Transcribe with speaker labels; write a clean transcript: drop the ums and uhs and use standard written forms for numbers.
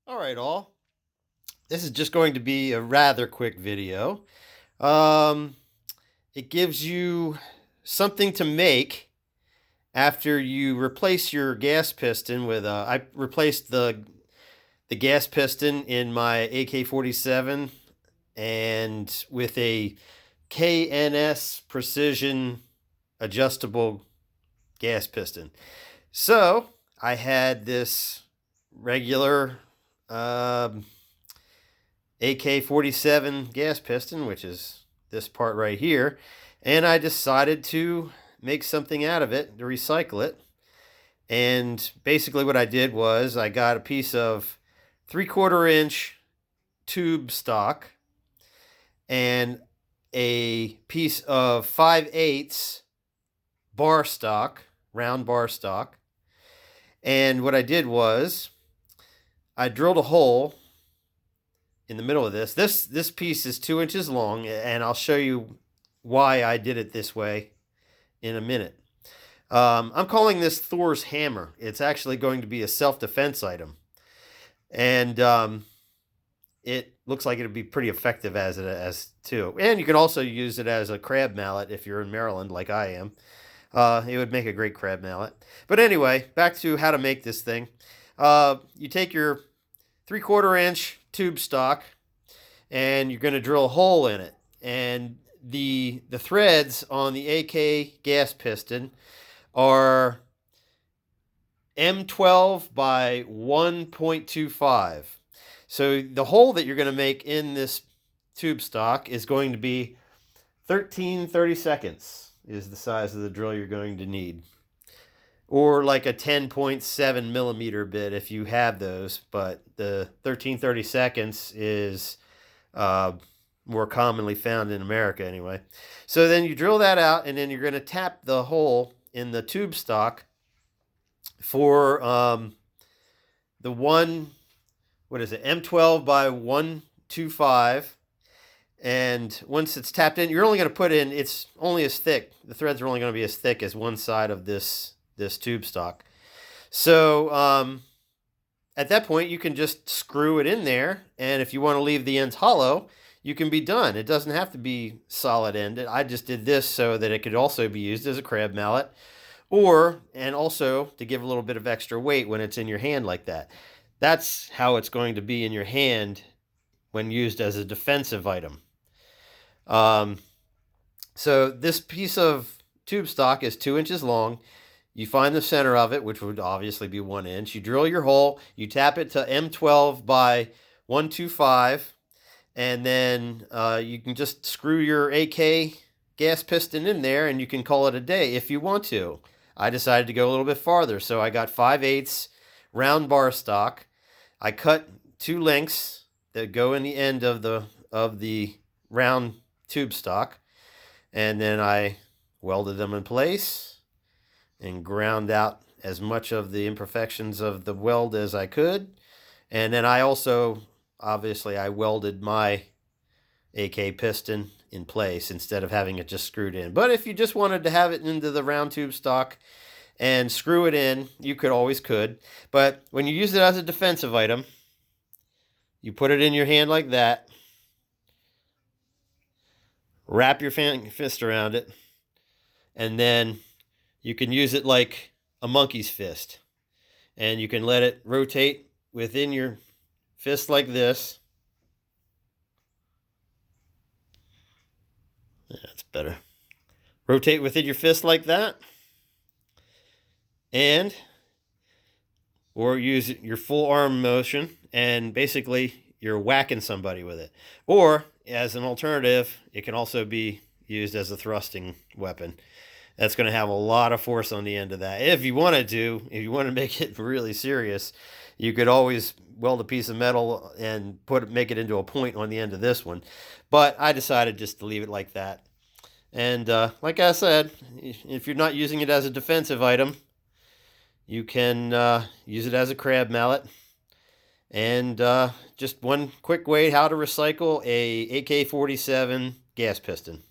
Speaker 1: All right, all. This is just going to be a rather quick video. Um, it gives you something to make after you replace your gas piston with I replaced the gas piston in my AK47 and with a KNS precision adjustable gas piston. So I had this regular um, AK47 gas piston, which is this part right here, and I decided to make something out of it, to recycle it. And basically what I did was I got a piece of 3/4 inch tube stock and a piece of 5/8 bar stock, round bar stock. And what I did was I drilled a hole in the middle of this. This piece is 2 inches long, and I'll show you why I did it this way in a minute. I'm calling this Thor's hammer. It's actually going to be a self-defense item, and it looks like it'd be pretty effective as too. And you can also use it as a crab mallet if you're in Maryland, like I am. It would make a great crab mallet. But anyway, back to how to make this thing. You take your 3/4 inch tube stock and you're going to drill a hole in it. And the threads on the AK gas piston are M12 by 1.25. So the hole that you're going to make in this tube stock is going to be 13/32 is the size of the drill you're going to need. Or like a 10.7 millimeter bit if you have those, but the 13/32 is more commonly found in America anyway. So then you drill that out, and then you're going to tap the hole in the tube stock for the what is it, M12 by 125. And once it's tapped in, you're only going to put in, it's only as thick, the threads are only going to be as thick as one side of this tube stock. So at that point, you can just screw it in there, and if you want to leave the ends hollow, you can be done. It doesn't have to be solid ended. I just did this so that it could also be used as a crab mallet, and also to give a little bit of extra weight when it's in your hand like that. That's how it's going to be in your hand when used as a defensive item. So this piece of tube stock is 2 inches long. You find the center of it, which would obviously be 1 inch. You drill your hole, you tap it to M12 by 125, and then you can just screw your AK gas piston in there, and you can call it a day if you want to. I decided to go a little bit farther, so I got 5/8 round bar stock. I cut 2 lengths that go in the end of the round tube stock, and then I welded them in place and ground out as much of the imperfections of the weld as I could. And then I also, obviously, I welded my AK piston in place instead of having it just screwed in. But if you just wanted to have it into the round tube stock and screw it in, you could. But when you use it as a defensive item, you put it in your hand like that, wrap your fist around it, and then you can use it like a monkey's fist. And you can let it rotate within your fist like this. That's better. Rotate within your fist like that. Or use your full arm motion, and basically you're whacking somebody with it. Or, as an alternative, it can also be used as a thrusting weapon. That's going to have a lot of force on the end of that. If you want to make it really serious, you could always weld a piece of metal and make it into a point on the end of this one. But I decided just to leave it like that. And like I said, if you're not using it as a defensive item, you can use it as a crab mallet. And just one quick way how to recycle a AK-47 gas piston.